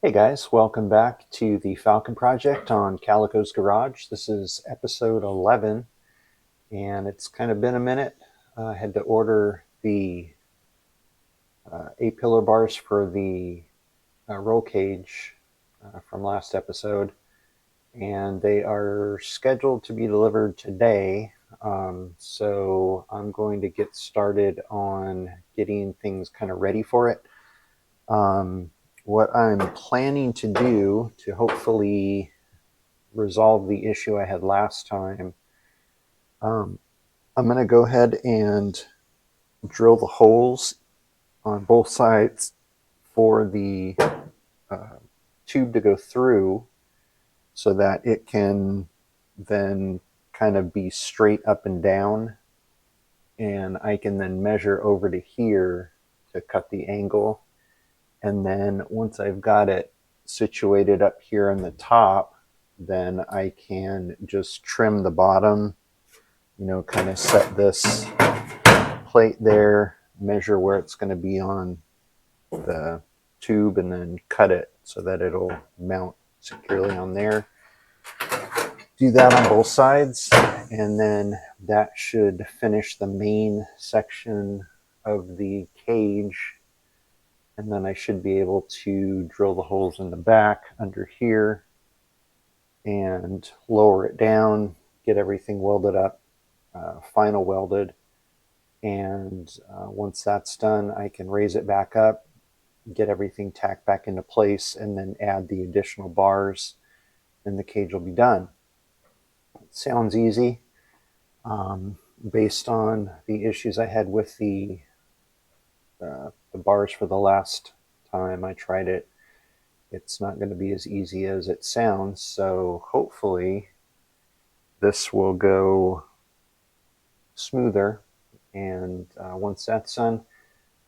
Hey guys, welcome back to the Falcon Project on Calico's Garage. This is episode 11, and it's kind of been a minute. I had to order the 8 pillar bars for the roll cage from last episode, and they are scheduled to be delivered today. So I'm going to get started on getting things kind of ready for it. What I'm planning to do to hopefully resolve the issue I had last time, I'm going to go ahead and drill the holes on both sides for the tube to go through so that it can then kind of be straight up and down, and I can then measure over to here to cut the angle. And then once I've got it situated up here on the top, then I can just trim the bottom, kind of set this plate there, measure where it's going to be on the tube, and then cut it so that it'll mount securely on there. Do that on both sides, and then that should finish the main section of the cage. And then I should be able to drill the holes in the back under here and lower it down, get everything welded up, final welded. And once that's done, I can raise it back up, get everything tacked back into place, and then add the additional bars, and the cage will be done. It sounds easy. Based on the issues I had with the bars for the last time I tried it, it's not going to be as easy as it sounds. So hopefully this will go smoother. And once that's done,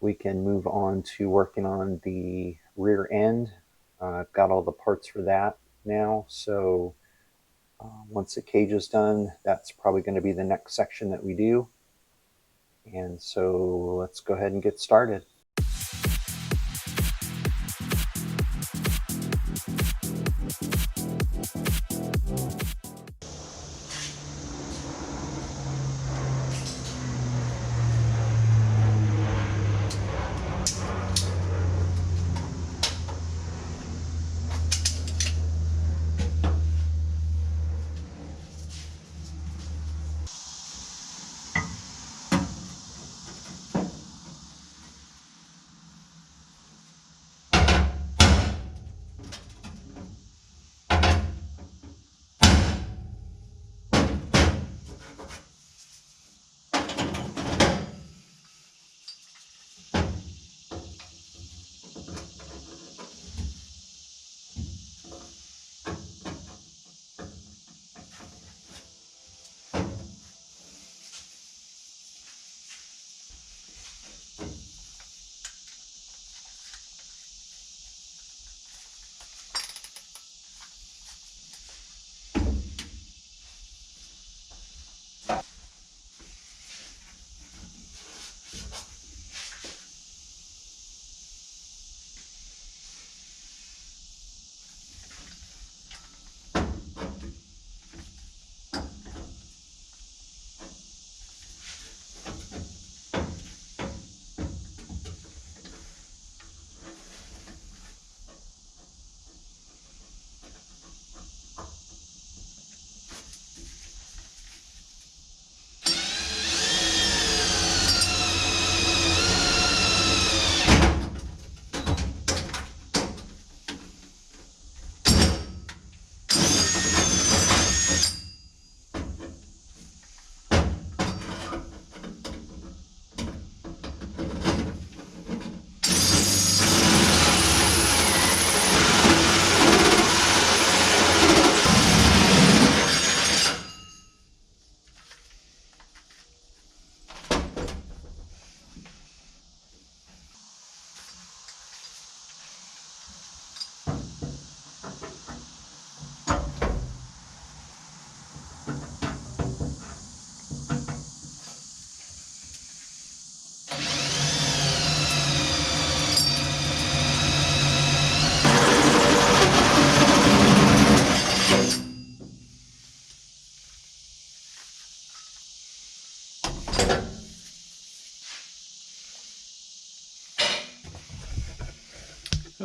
we can move on to working on the rear end. I've got all the parts for that now. So once the cage is done, that's probably going to be the next section that we do. And so let's go ahead and get started.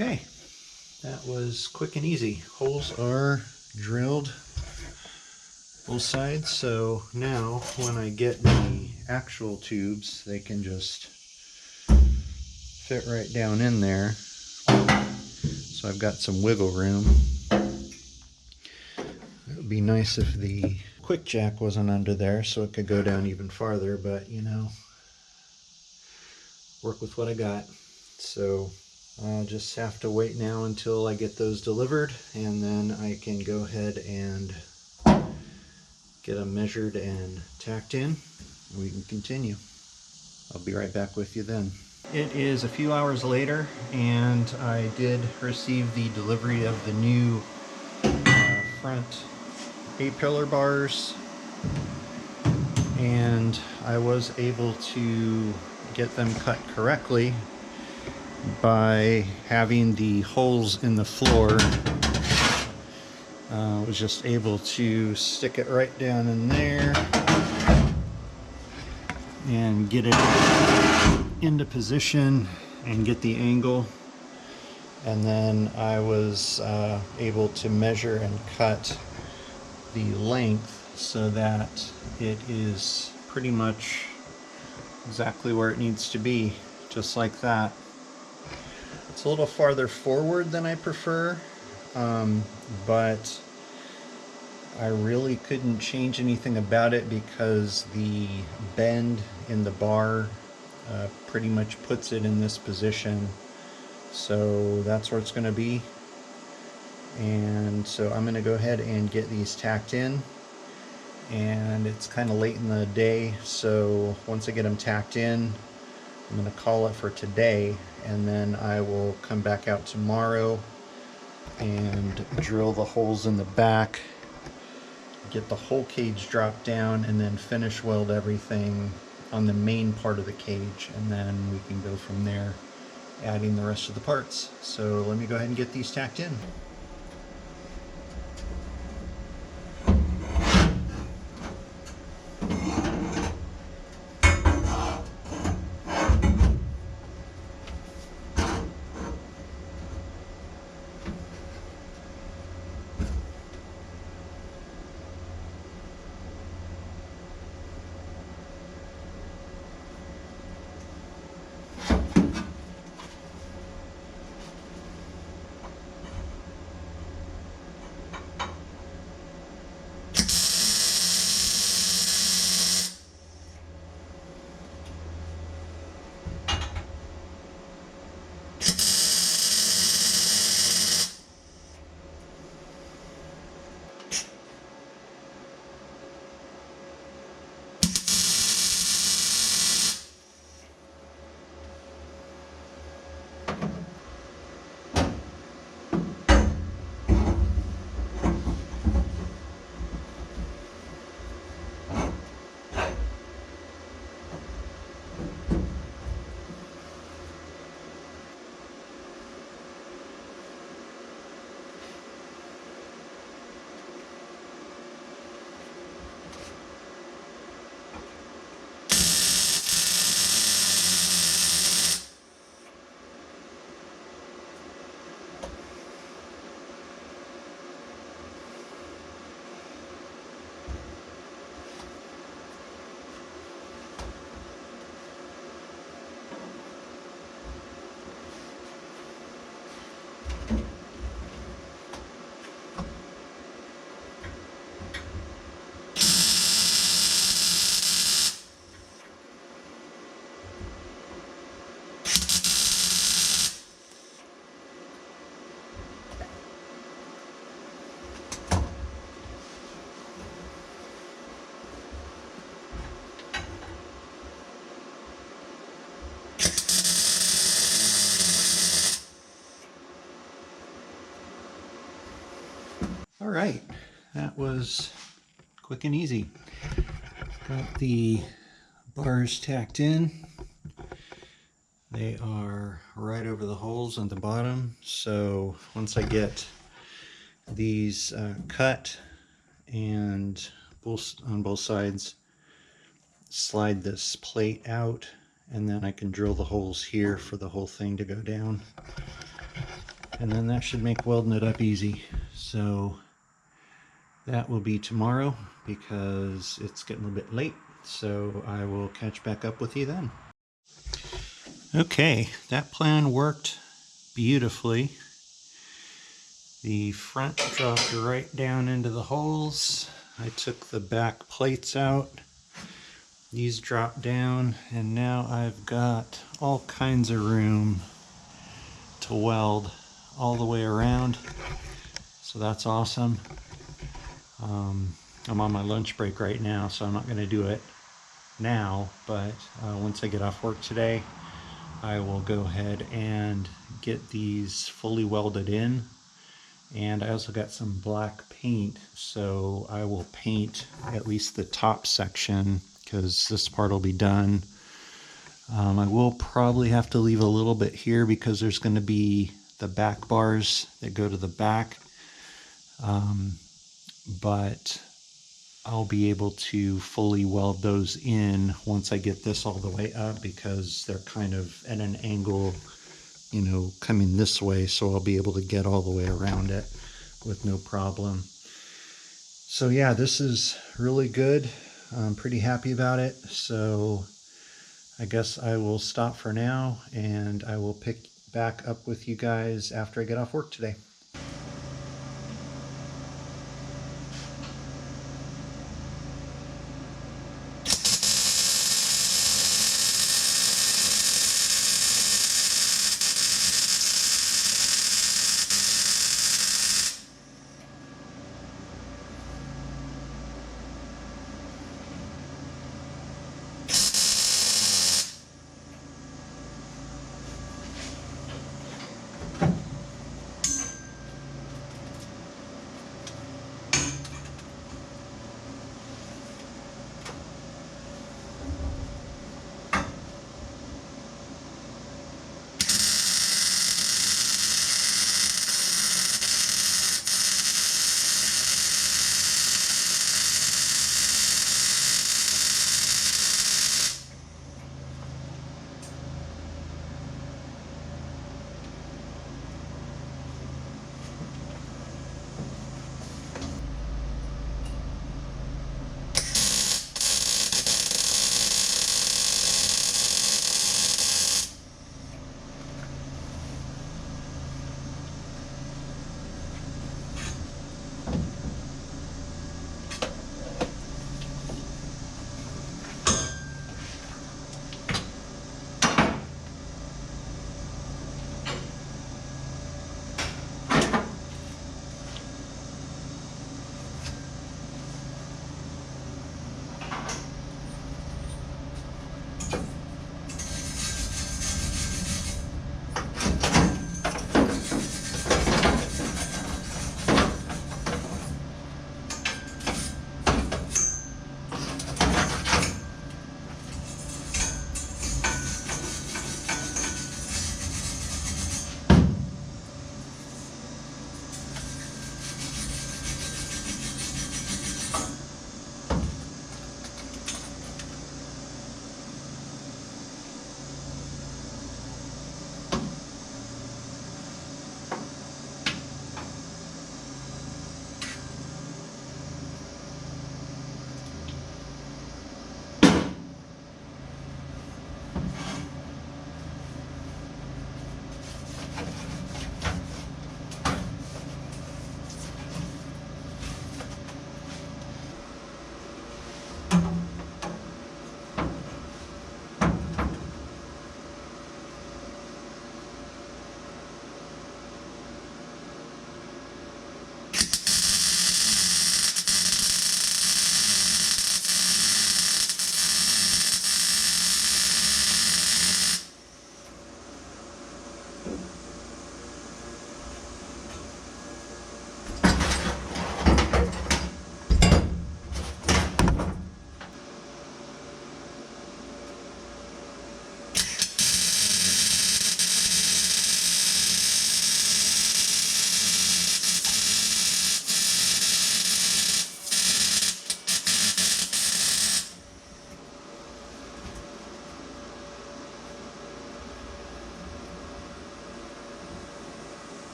Okay, that was quick and easy. Holes are drilled both sides, so now when I get the actual tubes, they can just fit right down in there. So I've got some wiggle room. It would be nice if the quick jack wasn't under there so it could go down even farther, but you know, work with what I got. So I'll just have to wait now until I get those delivered, and then I can go ahead and get them measured and tacked in, and we can continue. I'll be right back with you then. It is a few hours later, and I did receive the delivery of the new front A-pillar bars, and I was able to get them cut correctly by having the holes in the floor. I was just able to stick it right down in there and get it into position and get the angle, and then I was able to measure and cut the length so that it is pretty much exactly where it needs to be, just like that. It's a little farther forward than I prefer, but I really couldn't change anything about it because the bend in the bar pretty much puts it in this position. So that's where it's going to be. And so I'm going to go ahead and get these tacked in. And it's kind of late in the day, so once I get them tacked in, I'm going to call it for today, and then I will come back out tomorrow and drill the holes in the back, get the whole cage dropped down, and then finish weld everything on the main part of the cage, and then we can go from there, adding the rest of the parts. So let me go ahead and get these tacked in. All right, that was quick and easy. Got the bars tacked in. They are right over the holes on the bottom. So once I get these cut and on both sides, slide this plate out, and then I can drill the holes here for the whole thing to go down. and then that should make welding it up easy. So that will be tomorrow because it's getting a little bit late. So I will catch back up with you then. Okay, that plan worked beautifully. The front dropped right down into the holes. I took the back plates out. These dropped down, and now I've got all kinds of room to weld all the way around. So that's awesome. I'm on my lunch break right now, so I'm not going to do it now, but once I get off work today, I will go ahead and get these fully welded in. And I also got some black paint, so I will paint at least the top section because this part will be done. I will probably have to leave a little bit here because there's going to be the back bars that go to the back, but I'll be able to fully weld those in once I get this all the way up because they're kind of at an angle, you know, coming this way, so I'll be able to get all the way around it with no problem. So yeah, this is really good. I'm pretty happy about it. So I guess I will stop for now, and I will pick back up with you guys after I get off work today.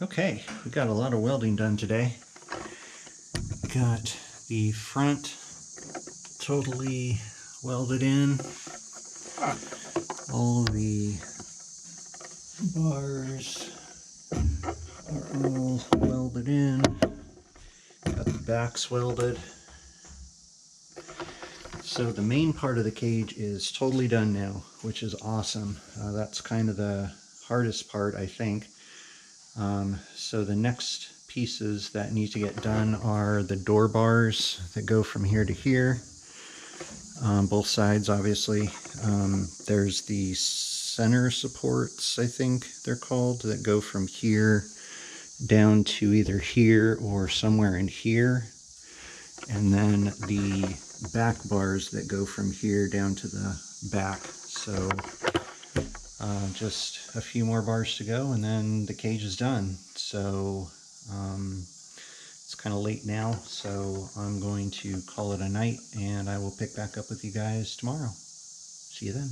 Okay, we got a lot of welding done today. Got the front totally welded in. All the bars are all welded in. Got the backs welded. So the main part of the cage is totally done now, which is awesome. That's kind of the hardest part, I think. So the next pieces that need to get done are the door bars that go from here to here. Both sides, obviously. There's the center supports, I think they're called, that go from here down to either here or somewhere in here. And then the back bars that go from here down to the back. So just a few more bars to go and then the cage is done. So it's kind of late now, so I'm going to call it a night and I will pick back up with you guys tomorrow. See you then.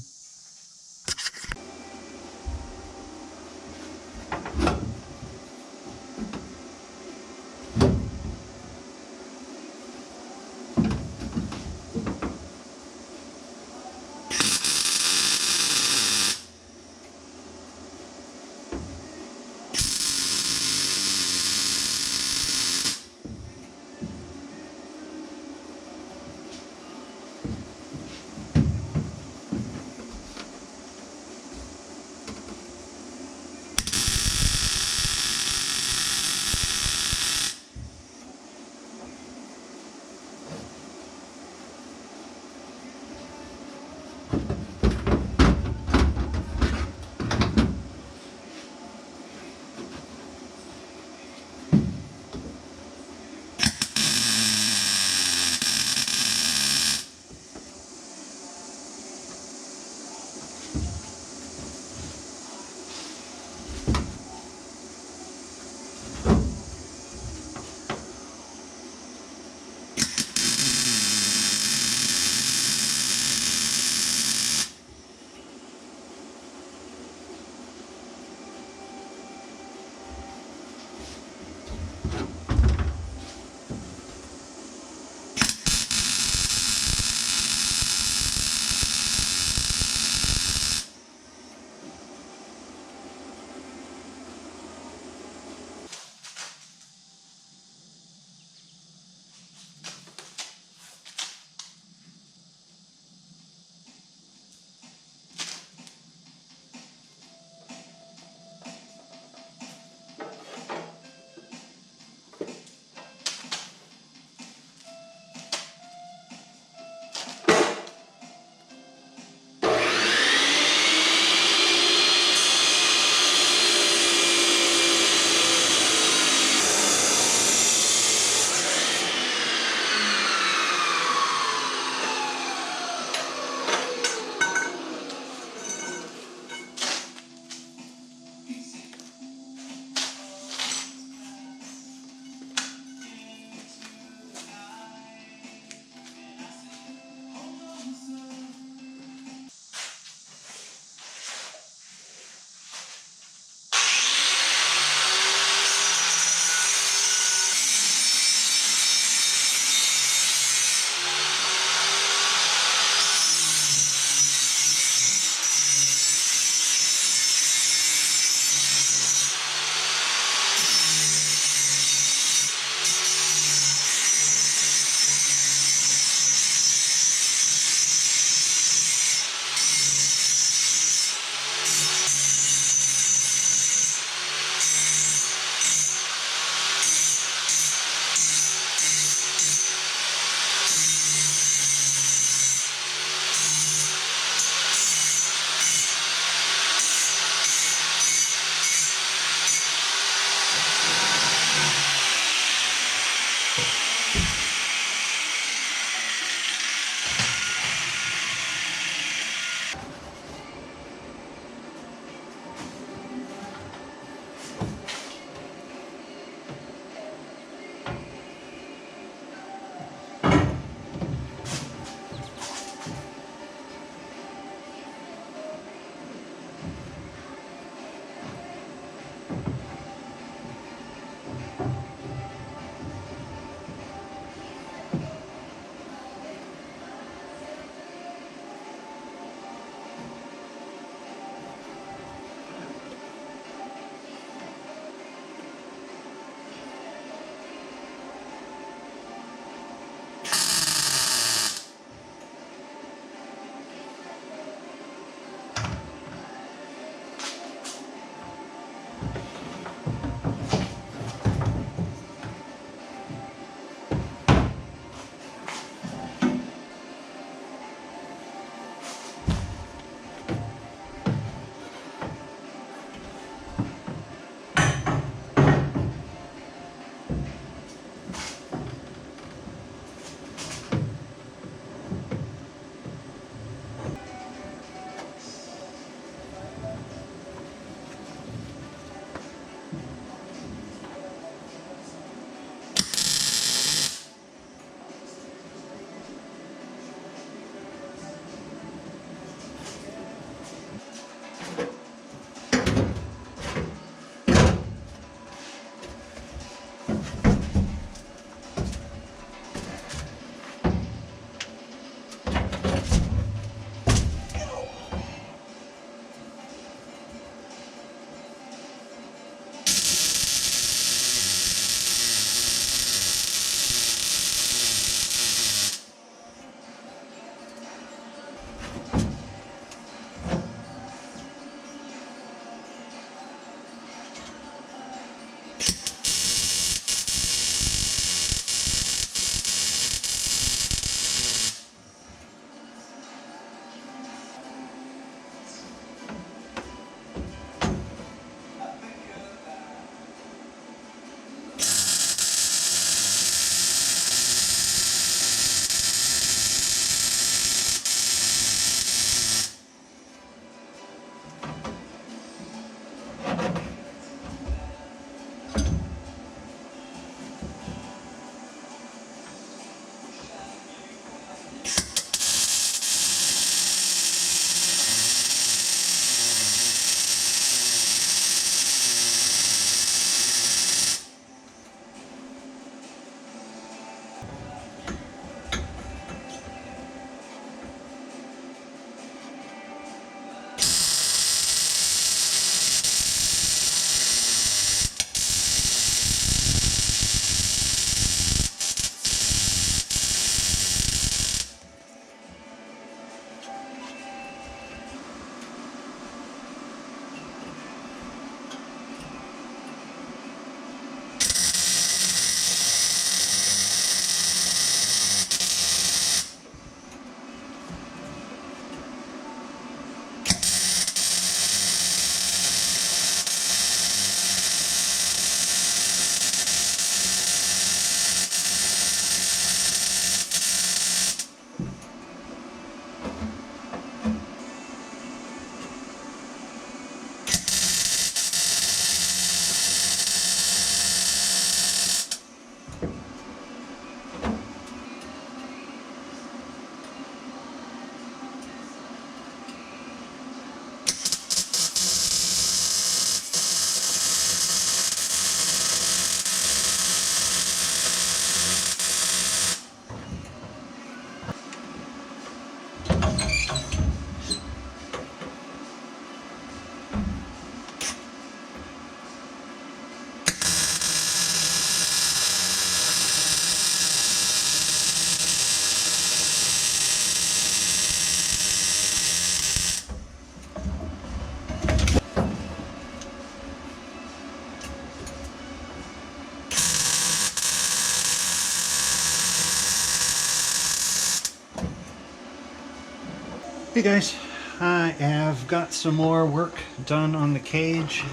Hey guys, I have got some more work done on the cage.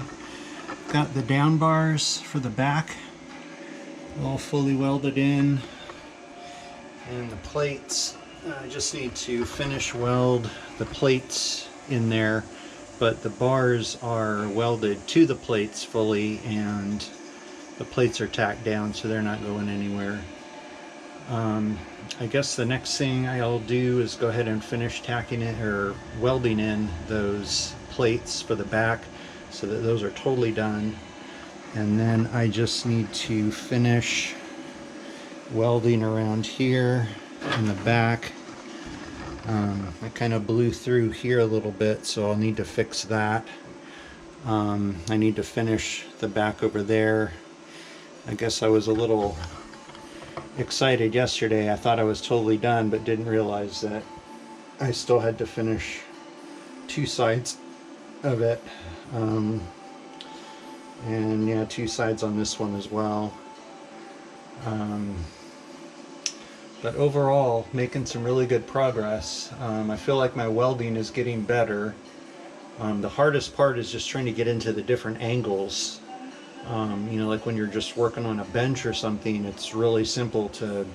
Got the down bars for the back all fully welded in, and the plates, I just need to finish weld the plates in there, but the bars are welded to the plates fully and the plates are tacked down, so they're not going anywhere. I guess the next thing I'll do is go ahead and finish tacking it or welding in those plates for the back so that those are totally done. And then I just need to finish welding around here in the back. I kind of blew through here a little bit, so I'll need to fix that. I need to finish the back over there. I guess I was a little excited yesterday. I thought I was totally done, but didn't realize that I still had to finish two sides of it. And yeah, two sides on this one as well. But overall, making some really good progress. I feel like my welding is getting better. The hardest part is just trying to get into the different angles. You know, like when you're just working on a bench or something, it's really simple to,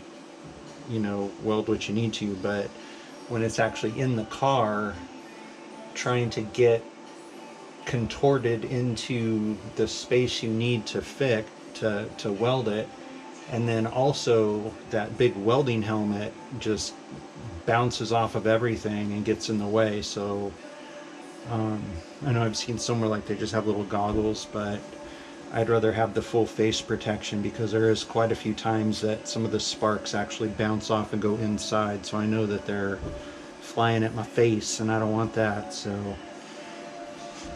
you know, weld what you need to, but when it's actually in the car, trying to get contorted into the space you need to fit to weld it, and then also that big welding helmet just bounces off of everything and gets in the way. So I know I've seen somewhere like they just have little goggles, but I'd rather have the full face protection because there is quite a few times that some of the sparks actually bounce off and go inside, so I know that they're flying at my face and I don't want that. So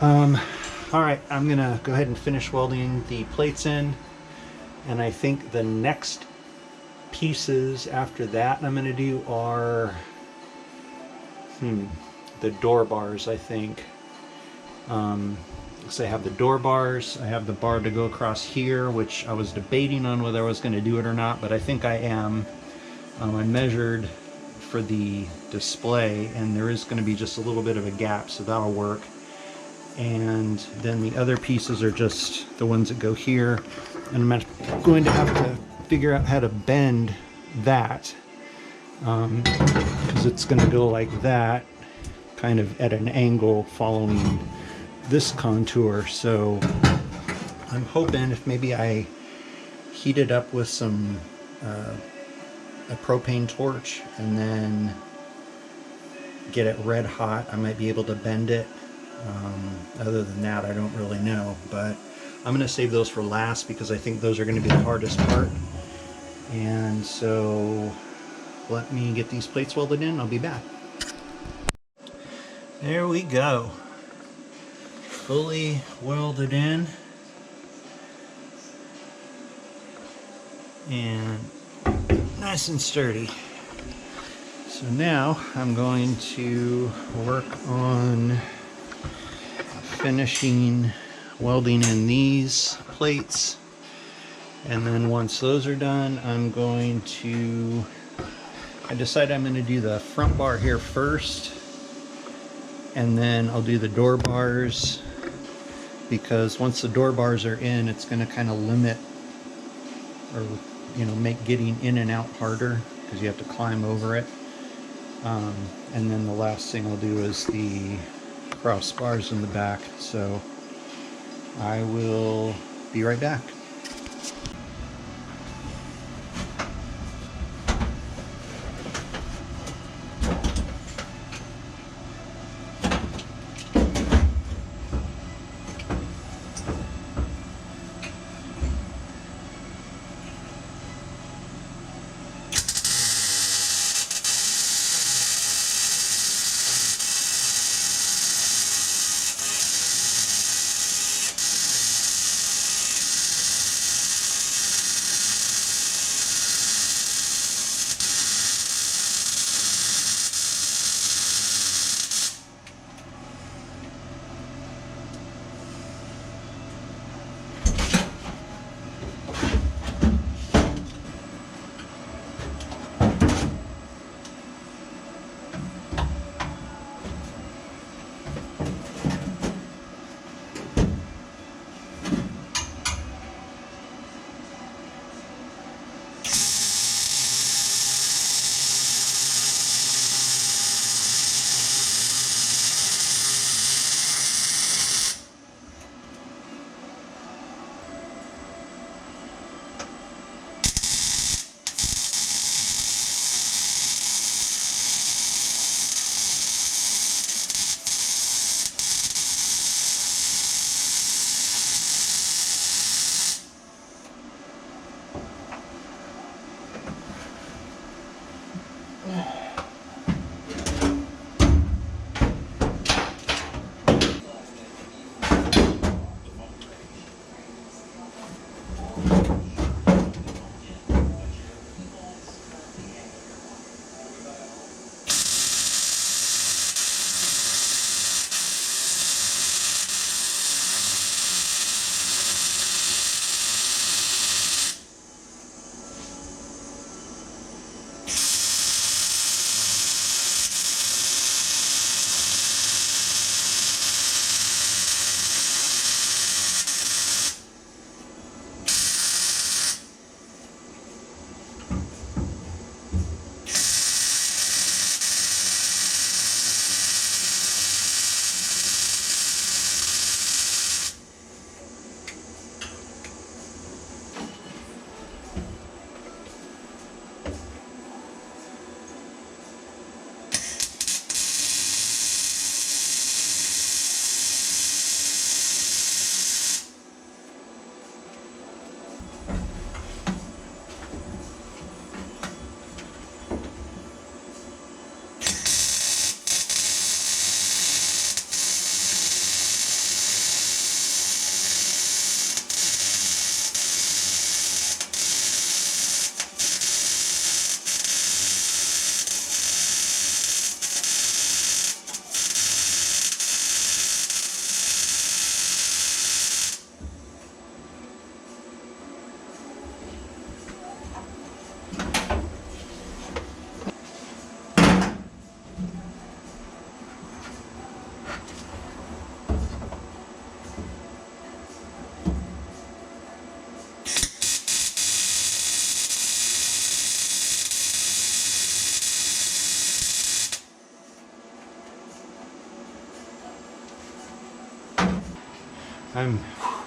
alright, I'm gonna go ahead and finish welding the plates in, and I think the next pieces after that I'm gonna do are the door bars, I think. So I have the door bars, I have the bar to go across here, which I was debating on whether I was going to do it or not, but I think I am. I measured for the display and there is going to be just a little bit of a gap, so that'll work. And then the other pieces are just the ones that go here, and I'm going to have to figure out how to bend that because it's going to go like that, kind of at an angle following this contour. So I'm hoping if maybe I heat it up with some a propane torch and then get it red hot, I might be able to bend it. Other than that, I don't really know, but I'm going to save those for last because I think those are going to be the hardest part. And so let me get these plates welded in, I'll be back. There we go. Fully welded in, and nice and sturdy. So now I'm going to work on finishing welding in these plates, and then once those are done, I'm going to, I decided I'm going to do the front bar here first, and then I'll do the door bars, because once the door bars are in, it's going to kind of limit, or you know, make getting in and out harder because you have to climb over it. And then the last thing I'll do is the crossbars in the back. So I will be right back.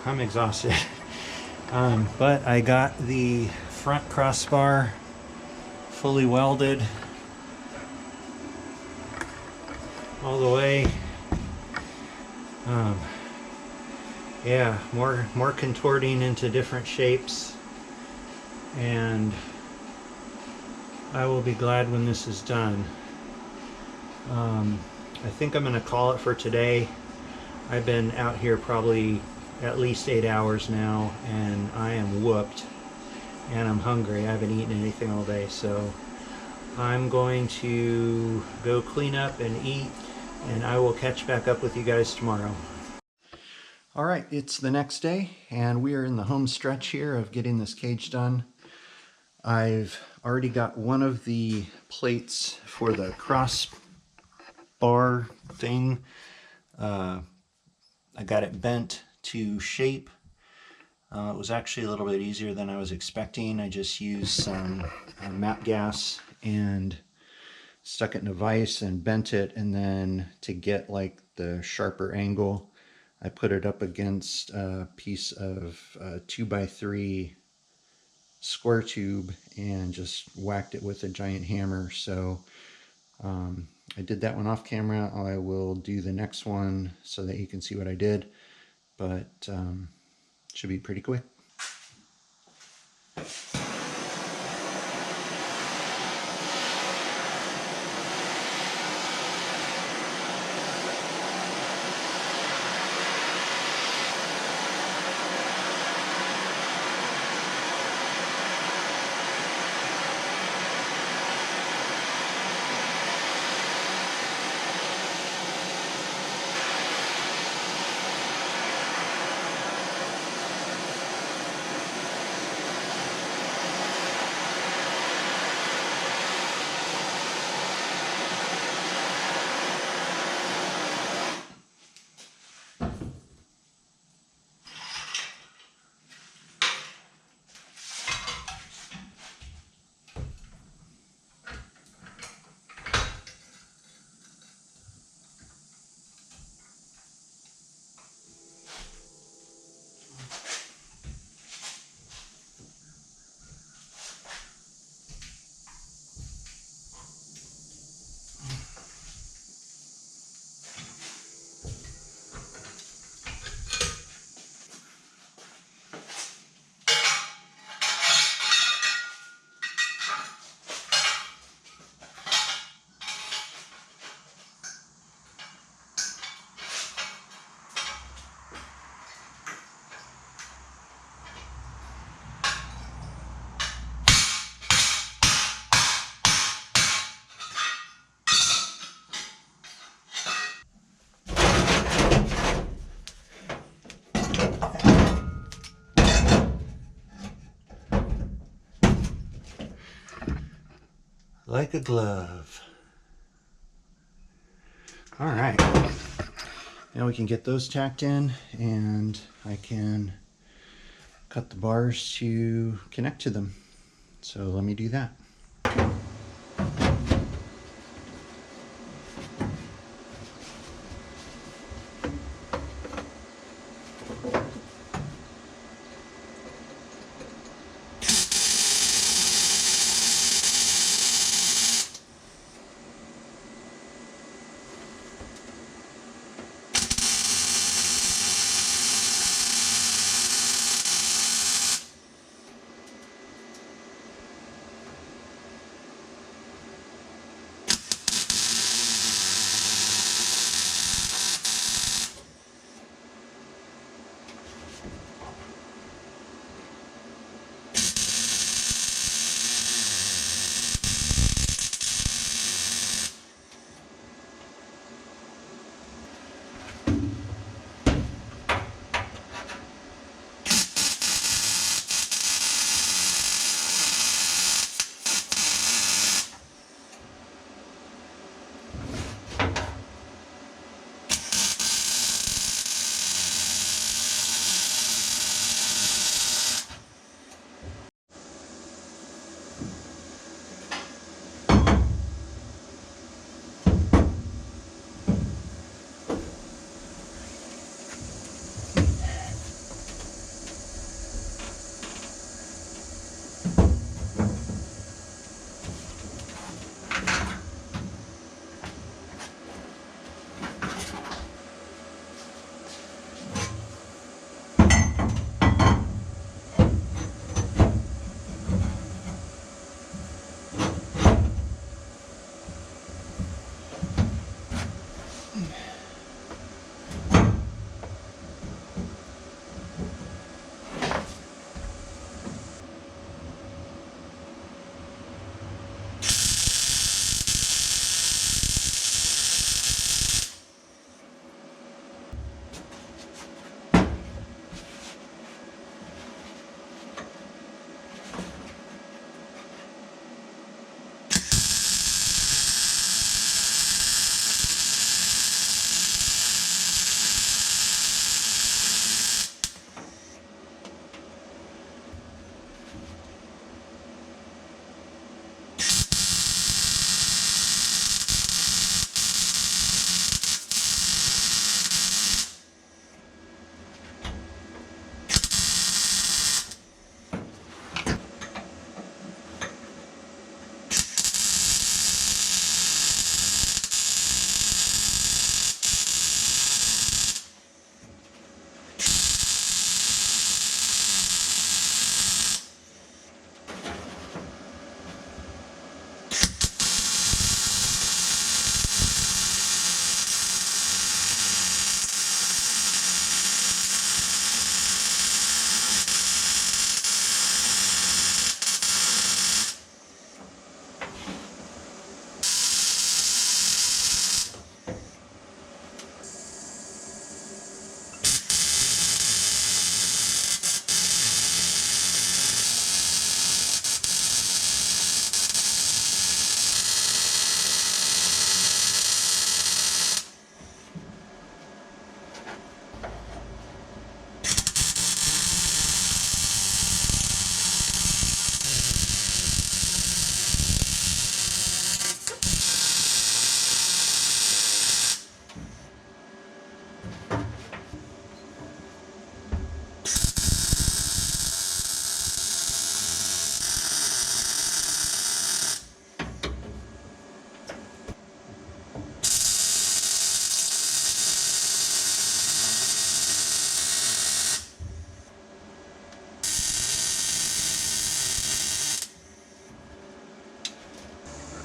I'm exhausted. But I got the front crossbar fully welded all the way. Yeah, more contorting into different shapes, and I will be glad when this is done. I think I'm going to call it for today. I've been out here probably at least 8 hours now, and I am whooped, and I'm hungry. I haven't eaten anything all day, so I'm going to go clean up and eat, and I will catch back up with you guys tomorrow. All right, it's the next day, and we are in the home stretch here of getting this cage done. I've already got one of the plates for the crossbar thing. I got it bent to shape. It was actually a little bit easier than I was expecting. I just used some MAP gas and stuck it in a vise and bent it, and then to get like the sharper angle, I put it up against a piece of 2x3 square tube and just whacked it with a giant hammer. So I did that one off camera. I will do the next one so that you can see what I did, but should be pretty quick. like a glove. All right, now we can get those tacked in, and I can cut the bars to connect to them. So let me do that.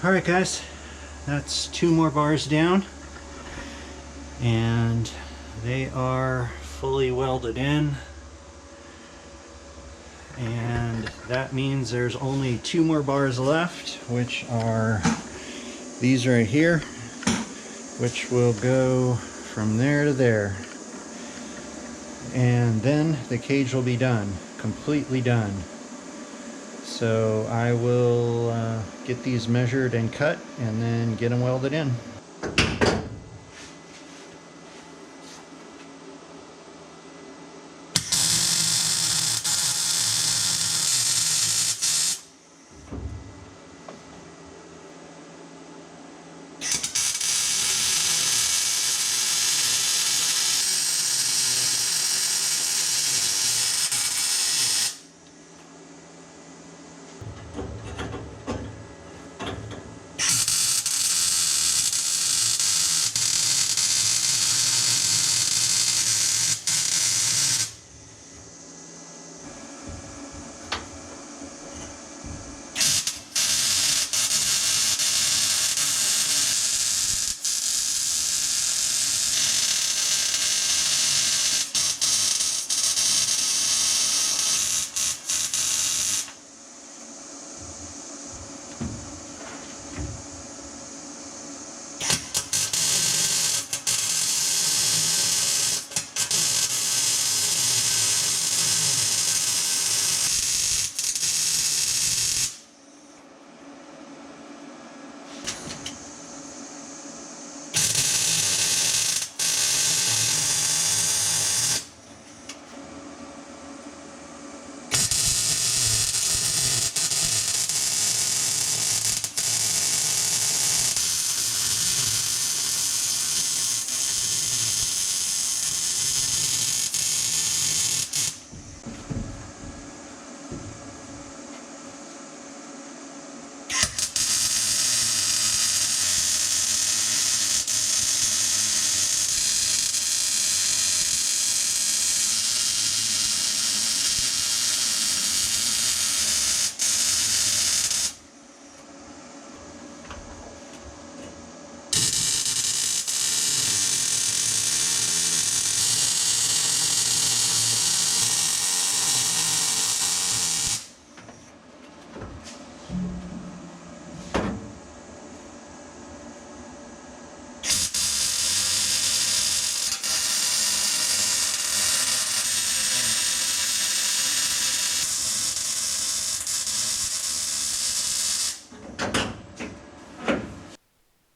All right, guys, that's 2 more bars down, and they are fully welded in, and that means there's only 2 more bars left, which are these right here, which will go from there to there, and then the cage will be done, completely done. So I will get these measured and cut and then get them welded in.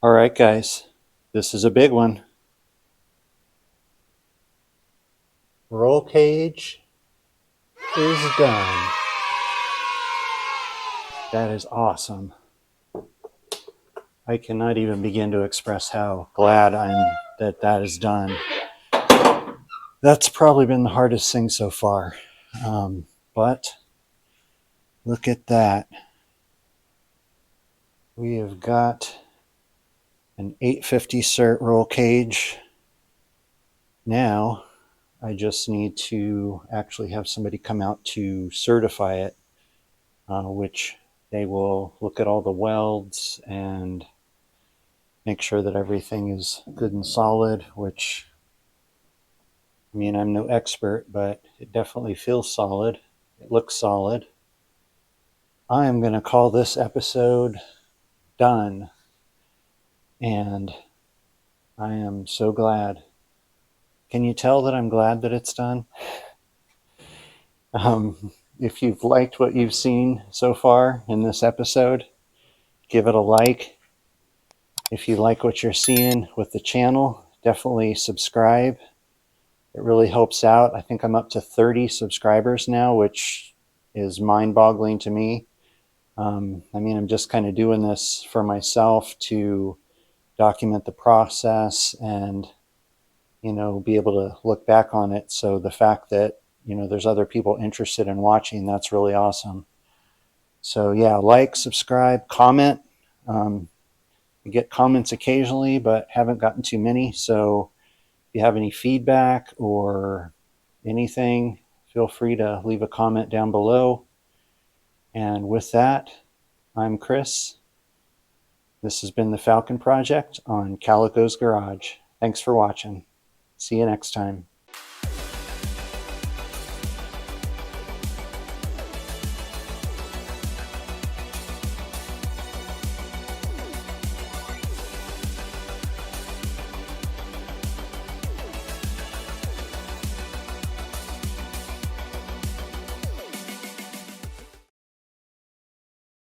All right, guys, this is a big one. Roll cage is done. That is awesome. I cannot even begin to express how glad I'm that is done. That's probably been the hardest thing so far. But look at that. We have got an 850 cert roll cage. Now I just need to actually have somebody come out to certify it, which they will look at all the welds and make sure that everything is good and solid, which, I mean, I'm no expert, but it definitely feels solid. It looks solid. I am going to call this episode done, and I am so glad. Can you tell that I'm glad that it's done? If you've liked what you've seen so far in this episode, give it a like. If you like what you're seeing with the channel, definitely subscribe. It really helps out. I think I'm up to 30 subscribers now, which is mind-boggling to me. I mean, I'm just kind of doing this for myself to document the process and, you know, be able to look back on it. So the fact that, you know, there's other people interested in watching, that's really awesome. So yeah, like, subscribe, comment. I get comments occasionally, but haven't gotten too many. So if you have any feedback or anything, feel free to leave a comment down below. And with that, I'm Chris. This has been the Falcon Project on Calico's Garage. Thanks for watching. See you next time.